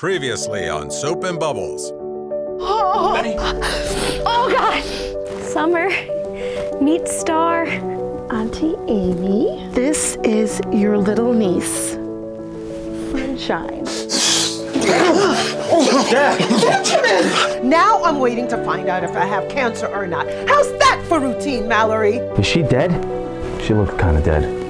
Previously on Soap and Bubbles. Oh, Benny. Oh God! Summer, meet Star. Auntie Amy, this is your little niece, Sunshine. Benjamin! Now I'm waiting to find out if I have cancer or not. How's that for routine, Mallory? Is she dead? She looked kind of dead.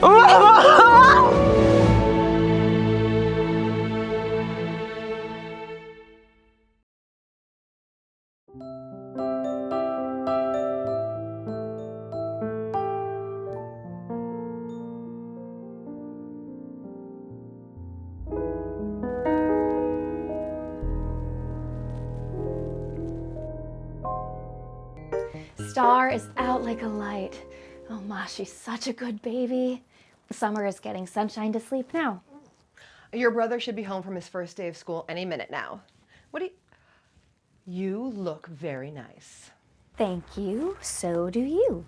Star is out like a light. Oh ma, she's such a good baby. Summer is getting Sunshine to sleep now. Your brother should be home from his first day of school any minute now. You look very nice. Thank you, so do you.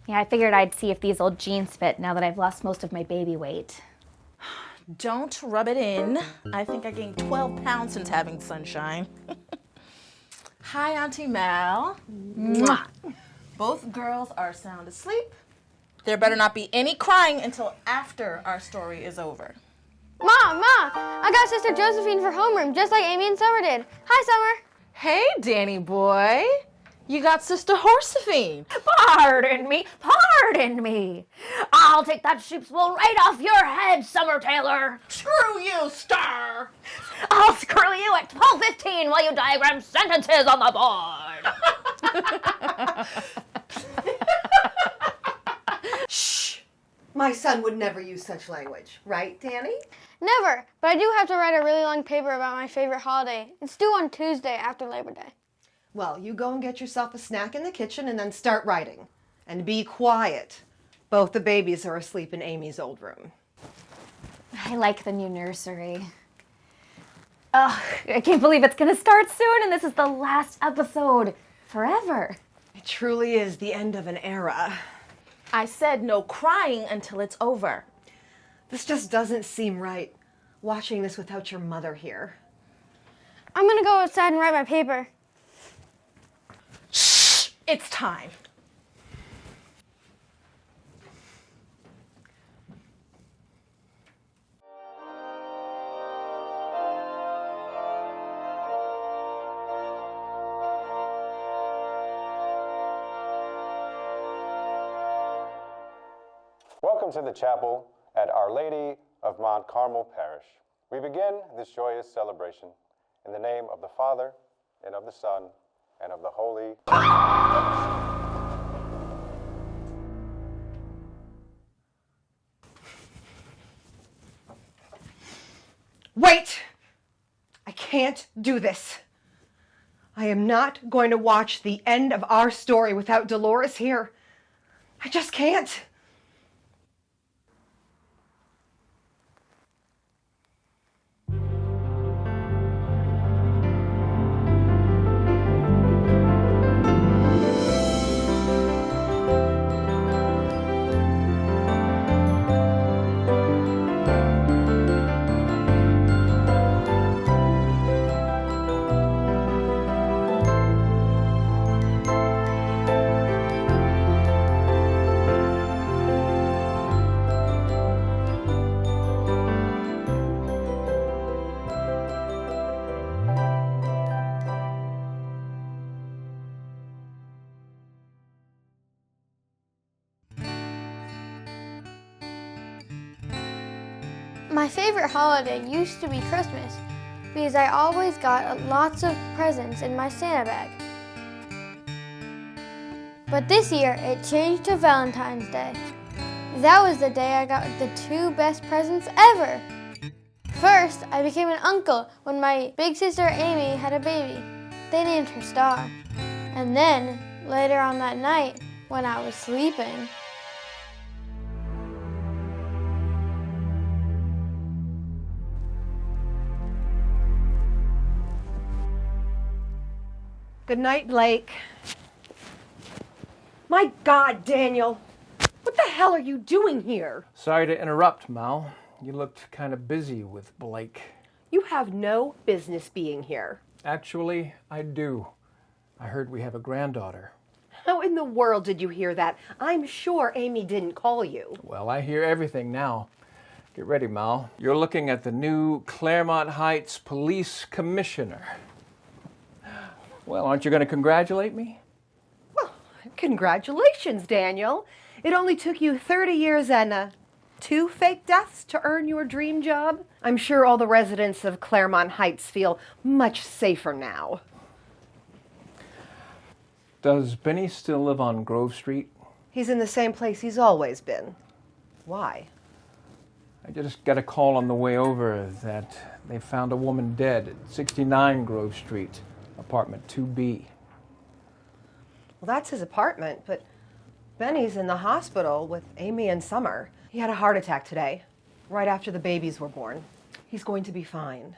Yeah, I figured I'd see if these old jeans fit now that I've lost most of my baby weight. Don't rub it in. I think I gained 12 pounds since having Sunshine. Hi, Auntie Mal. Mwah. Both girls are sound asleep. There better not be any crying until after our story is over. Ma, I got Sister Josephine for homeroom, just like Amy and Summer did. Hi, Summer. Hey, Danny boy. You got Sister Horsephine. Pardon me. I'll take that sheep's wool right off your head, Summer Taylor. Screw you, Star. I'll screw you at 12:15 while you diagram sentences on the board. Shh! My son would never use such language, right, Danny? Never, but I do have to write a really long paper about my favorite holiday. It's due on Tuesday after Labor Day. Well, you go and get yourself a snack in the kitchen and then start writing. And be quiet. Both the babies are asleep in Amy's old room. I like the new nursery. Oh, I can't believe it's gonna start soon and this is the last episode. Forever. It truly is the end of an era. I said no crying until it's over. This just doesn't seem right, watching this without your mother here. I'm gonna go outside and write my paper. Shh! It's time. Welcome to the chapel at Our Lady of Mount Carmel Parish. We begin this joyous celebration in the name of the Father, and of the Son, and of the Holy. Wait! I can't do this. I am not going to watch the end of our story without Dolores here. I just can't. My favorite holiday used to be Christmas because I always got lots of presents in my Santa bag. But this year it changed to Valentine's Day. That was the day I got the 2 best presents ever. First, I became an uncle when my big sister Amy had a baby. They named her Star. And then, later on that night, when I was sleeping, Good night, Blake. My God, Daniel. What the hell are you doing here? Sorry to interrupt, Mal. You looked kind of busy with Blake. You have no business being here. Actually, I do. I heard we have a granddaughter. How in the world did you hear that? I'm sure Amy didn't call you. Well, I hear everything now. Get ready, Mal. You're looking at the new Claremont Heights Police Commissioner. Well, aren't you going to congratulate me? Well, congratulations, Daniel. It only took you 30 years and 2 fake deaths to earn your dream job. I'm sure all the residents of Claremont Heights feel much safer now. Does Benny still live on Grove Street? He's in the same place he's always been. Why? I just got a call on the way over that they found a woman dead at 69 Grove Street, apartment 2B. Well, that's his apartment, but Benny's in the hospital with Amy and Summer. He had a heart attack today, right after the babies were born. He's going to be fine.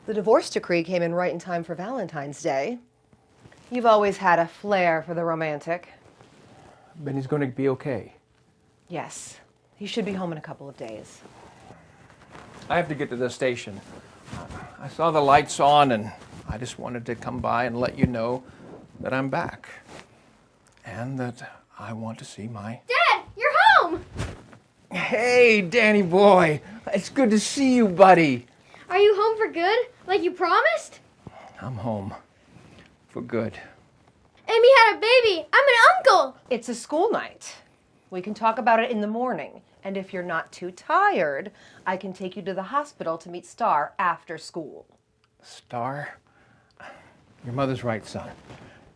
The divorce decree came in right in time for Valentine's Day. You've always had a flair for the romantic. Benny's going to be okay. Yes, he should be home in a couple of days. I have to get to the station. I saw the lights on and I just wanted to come by and let you know that I'm back. And that I want to see my... Dad, you're home! Hey, Danny boy. It's good to see you, buddy. Are you home for good, like you promised? I'm home. For good. Amy had a baby. I'm an uncle. It's a school night. We can talk about it in the morning. And if you're not too tired, I can take you to the hospital to meet Star after school. Star? Your mother's right, son.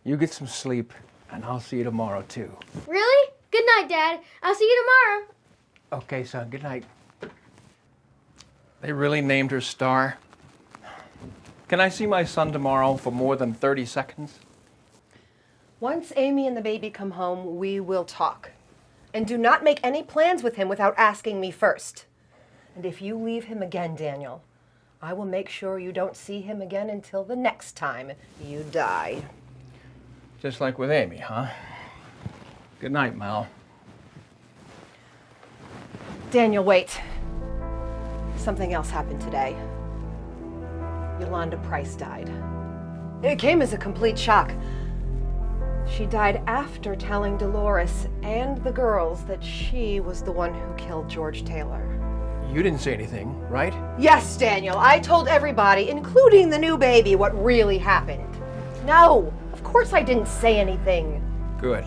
You get some sleep, and I'll see you tomorrow, too. Really? Good night, Dad. I'll see you tomorrow. Okay, son. Good night. They really named her Star? Can I see my son tomorrow for more than 30 seconds? Once Amy and the baby come home, we will talk. And do not make any plans with him without asking me first. And if you leave him again, Daniel, I will make sure you don't see him again until the next time you die. Just like with Amy, huh? Good night, Mal. Daniel, wait. Something else happened today. Yolanda Price died. It came as a complete shock. She died after telling Dolores and the girls that she was the one who killed George Taylor. You didn't say anything, right? Yes, Daniel, I told everybody, including the new baby, what really happened. No, of course I didn't say anything. Good.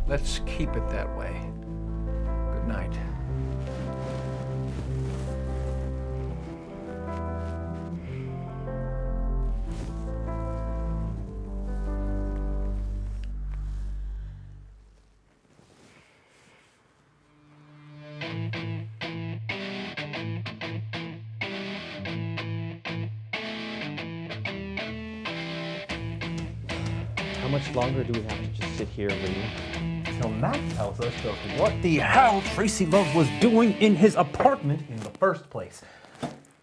Let's keep it that way. Good night. How much longer do we have to just sit here waiting? Till Matt tells us of what the hell Tracy Love was doing in his apartment in the first place.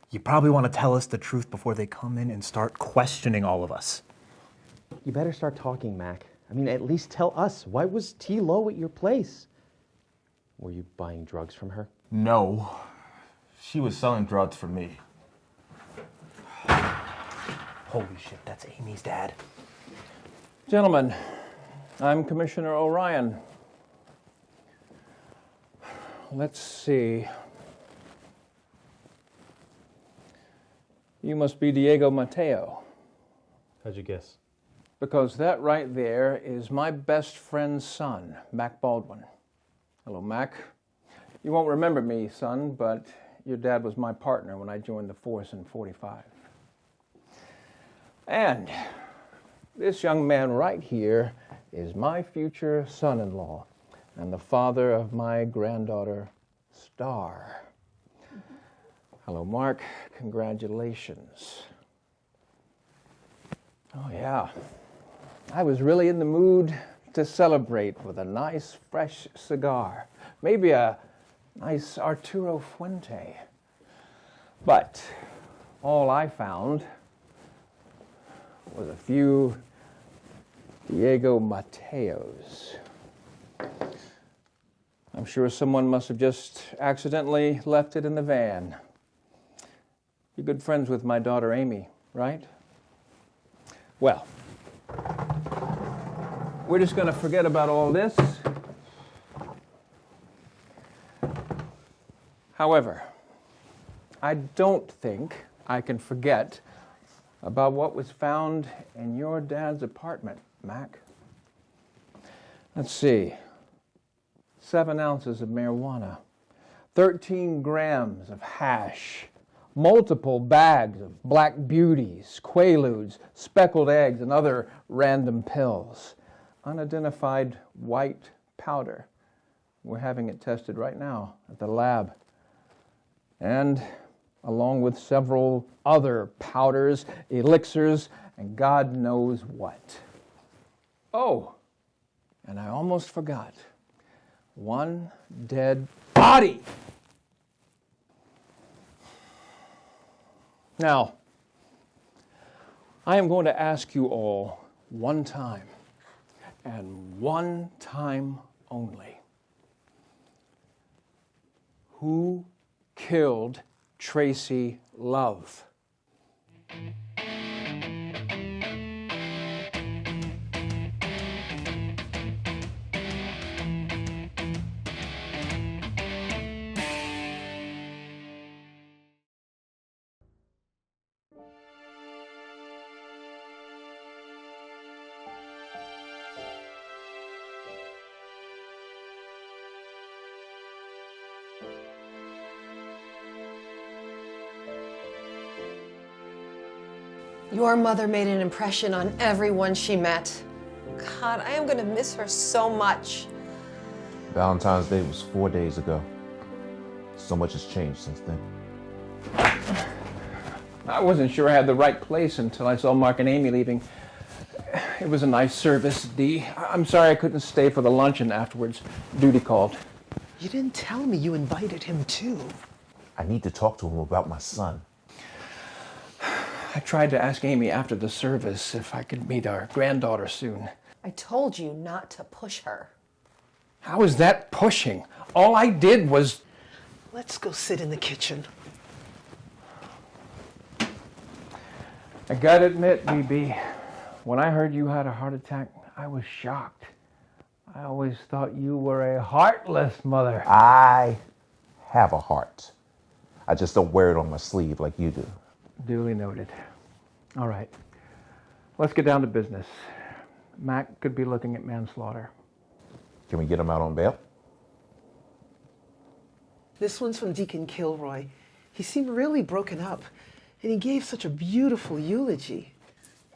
You probably want to tell us the truth before they come in and start questioning all of us. You better start talking, Mac. I mean, at least tell us. Why was T. Lowe at your place? Were you buying drugs from her? No. She was selling drugs for me. Holy shit, that's Amy's dad. Gentlemen, I'm Commissioner Orion. Let's see. You must be Diego Mateo. How'd you guess? Because that right there is my best friend's son, Mac Baldwin. Hello, Mac. You won't remember me, son, but your dad was my partner when I joined the force in '45. And this young man right here is my future son-in-law and the father of my granddaughter, Star. Hello, Mark. Congratulations. Oh, yeah. I was really in the mood to celebrate with a nice, fresh cigar. Maybe a nice Arturo Fuente. But all I found was a few Diego Mateos. I'm sure someone must have just accidentally left it in the van. You're good friends with my daughter Amy, right? Well, we're just going to forget about all this. However, I don't think I can forget about what was found in your dad's apartment, Mac. Let's see. 7 ounces of marijuana, 13 grams of hash, multiple bags of Black Beauties, Quaaludes, speckled eggs, and other random pills, unidentified white powder. We're having it tested right now at the lab. And along with several other powders, elixirs, and God knows what. Oh, and I almost forgot. 1 dead body. Now, I am going to ask you all one time, and one time only. Who killed Tracy Love? Your mother made an impression on everyone she met. God, I am going to miss her so much. Valentine's Day was 4 days ago. So much has changed since then. I wasn't sure I had the right place until I saw Mark and Amy leaving. It was a nice service, Dee. I'm sorry I couldn't stay for the luncheon afterwards. Duty called. You didn't tell me you invited him too. I need to talk to him about my son. I tried to ask Amy after the service if I could meet our granddaughter soon. I told you not to push her. How is that pushing? All I did was... Let's go sit in the kitchen. I gotta admit, BB, when I heard you had a heart attack, I was shocked. I always thought you were a heartless mother. I have a heart. I just don't wear it on my sleeve like you do. Duly noted. All right, let's get down to business. Mac could be looking at manslaughter. Can we get him out on bail? This one's from Deacon Kilroy. He seemed really broken up, and he gave such a beautiful eulogy.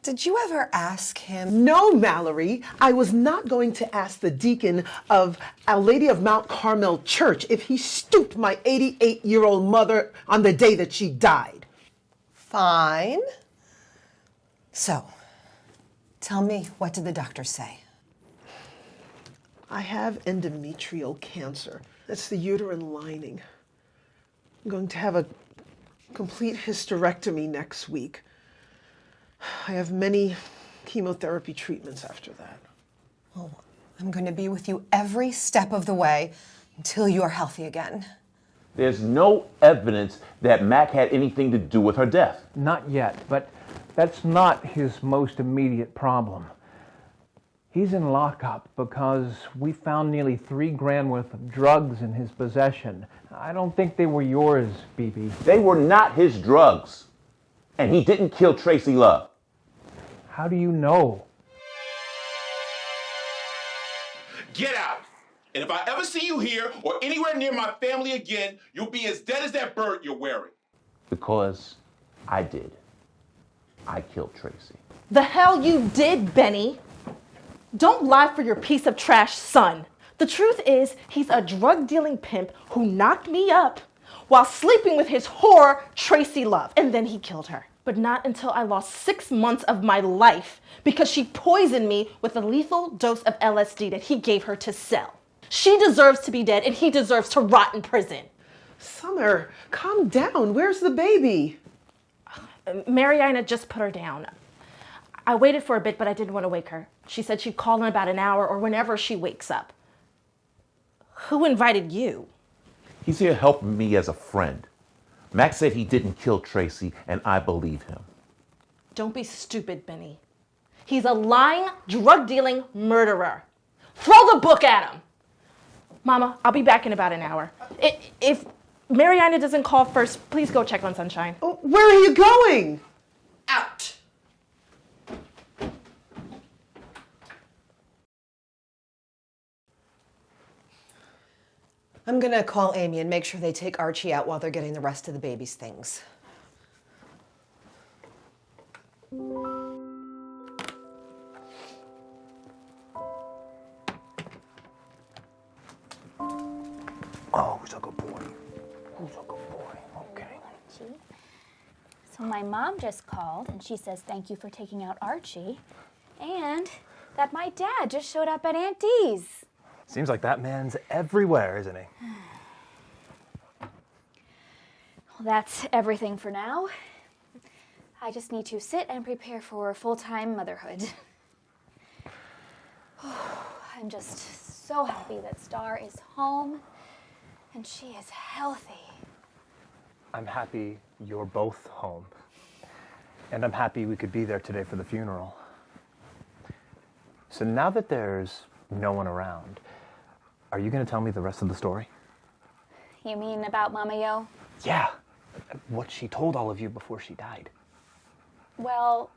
Did you ever ask him? No, Mallory. I was not going to ask the deacon of Our Lady of Mount Carmel Church if he stooped my 88-year-old mother on the day that she died. Fine. So, tell me, what did the doctor say? I have endometrial cancer. That's the uterine lining. I'm going to have a complete hysterectomy next week. I have many chemotherapy treatments after that. Well, I'm going to be with you every step of the way until you are healthy again. There's no evidence that Mac had anything to do with her death. Not yet, but that's not his most immediate problem. He's in lockup because we found nearly $3,000 worth of drugs in his possession. I don't think they were yours, BB. They were not his drugs. And he didn't kill Tracy Love. How do you know? Get out! And if I ever see you here or anywhere near my family again, you'll be as dead as that bird you're wearing. Because I did. I killed Tracy. The hell you did, Benny. Don't lie for your piece of trash son. The truth is, he's a drug-dealing pimp who knocked me up while sleeping with his whore, Tracy Love, and then he killed her. But not until I lost 6 months of my life because she poisoned me with a lethal dose of LSD that he gave her to sell. She deserves to be dead and he deserves to rot in prison. Summer, calm down. Where's the baby? Mariana just put her down. I waited for a bit, but I didn't want to wake her. She said she'd call in about an hour or whenever she wakes up. Who invited you? He's here helping me as a friend. Max said he didn't kill Tracy, and I believe him. Don't be stupid, Benny. He's a lying, drug-dealing murderer. Throw the book at him. Mama, I'll be back in about an hour. If Mariana doesn't call first, please go check on Sunshine. Oh, where are you going? Out. I'm gonna call Amy and make sure they take Archie out while they're getting the rest of the baby's things. Oh, who's a good boy? Who's a good boy? Okay. So my mom just called and she says thank you for taking out Archie and that my dad just showed up at Aunt Dee's. Seems like that man's everywhere, isn't he? Well, that's everything for now. I just need to sit and prepare for full-time motherhood. I'm just so happy that Star is home and she is healthy. I'm happy you're both home. And I'm happy we could be there today for the funeral. So now that there's no one around, are you going to tell me the rest of the story? You mean about Mama Yo? Yeah. What she told all of you before she died. Well,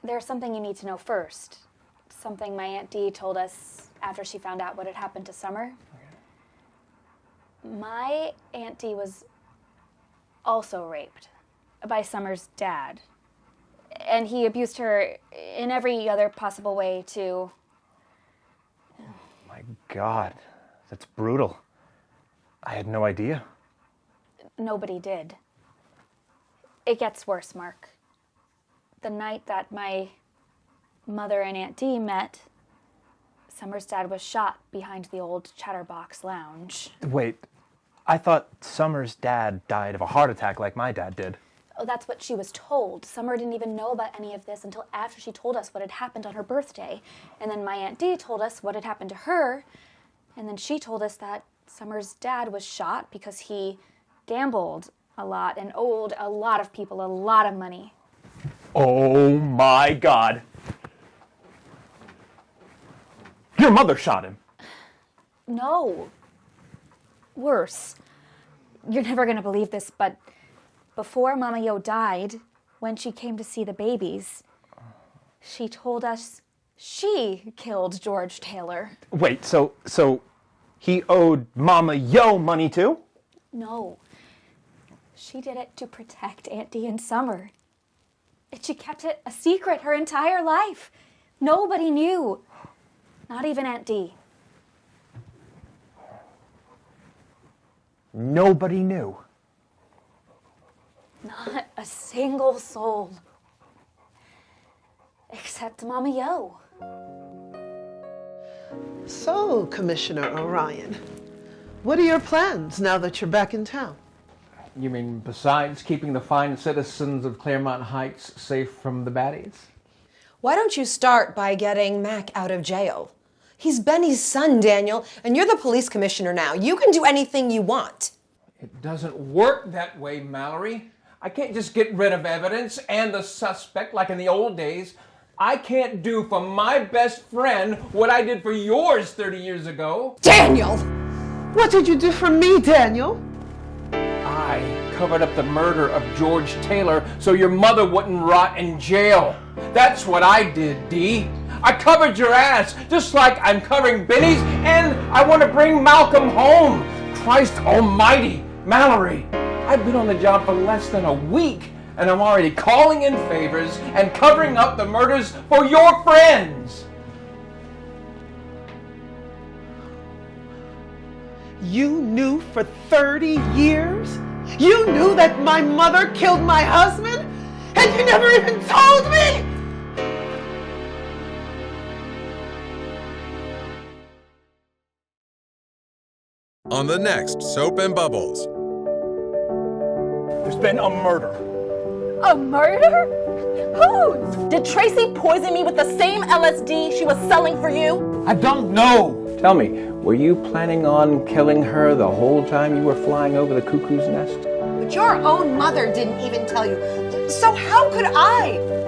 there's something you need to know first. Something my Aunt Dee told us after she found out what had happened to Summer. My Aunt Dee was also raped by Summer's dad. And he abused her in every other possible way, too. My God, that's brutal. I had no idea. Nobody did. It gets worse, Mark. The night that my mother and Aunt Dee met, Summer's dad was shot behind the old Chatterbox Lounge. Wait, I thought Summer's dad died of a heart attack like my dad did. Oh, that's what she was told. Summer didn't even know about any of this until after she told us what had happened on her birthday. And then my Aunt Dee told us what had happened to her. And then she told us that Summer's dad was shot because he gambled a lot and owed a lot of people a lot of money. Oh my God. Your mother shot him. No. Worse. You're never going to believe this, but before Mama Yo died, when she came to see the babies, she told us she killed George Taylor. Wait, so he owed Mama Yo money too? No. She did it to protect Aunt Dee and Summer. And she kept it a secret her entire life. Nobody knew. Not even Aunt Dee. Nobody knew. Not a single soul. Except Mama Yo. So, Commissioner Orion, what are your plans now that you're back in town? You mean besides keeping the fine citizens of Claremont Heights safe from the baddies? Why don't you start by getting Mac out of jail? He's Benny's son, Daniel, and you're the police commissioner now. You can do anything you want. It doesn't work that way, Mallory. I can't just get rid of evidence and the suspect like in the old days. I can't do for my best friend what I did for yours 30 years ago. Daniel! What did you do for me, Daniel? I covered up the murder of George Taylor so your mother wouldn't rot in jail. That's what I did, Dee. I covered your ass, just like I'm covering Benny's, and I want to bring Malcolm home. Christ almighty, Mallory, I've been on the job for less than a week, and I'm already calling in favors and covering up the murders for your friends. You knew for 30 years? You knew that my mother killed my husband? And you never even told me? On the next Soap and Bubbles. There's been a murder. A murder? Whose? Did Tracy poison me with the same LSD she was selling for you? I don't know. Tell me, were you planning on killing her the whole time you were flying over the cuckoo's nest? But your own mother didn't even tell you. So how could I?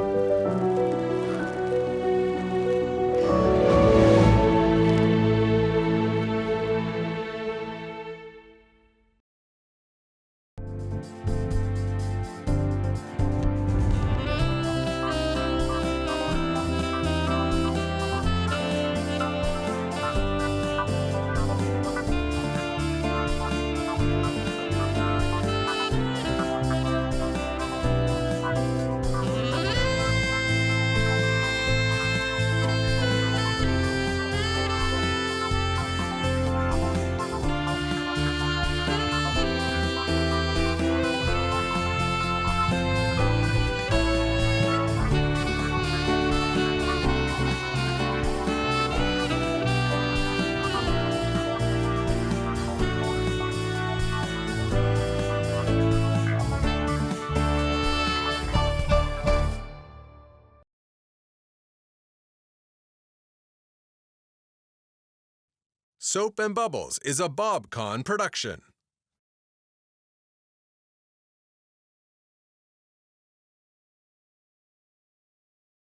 Soap and Bubbles is a BobCon production.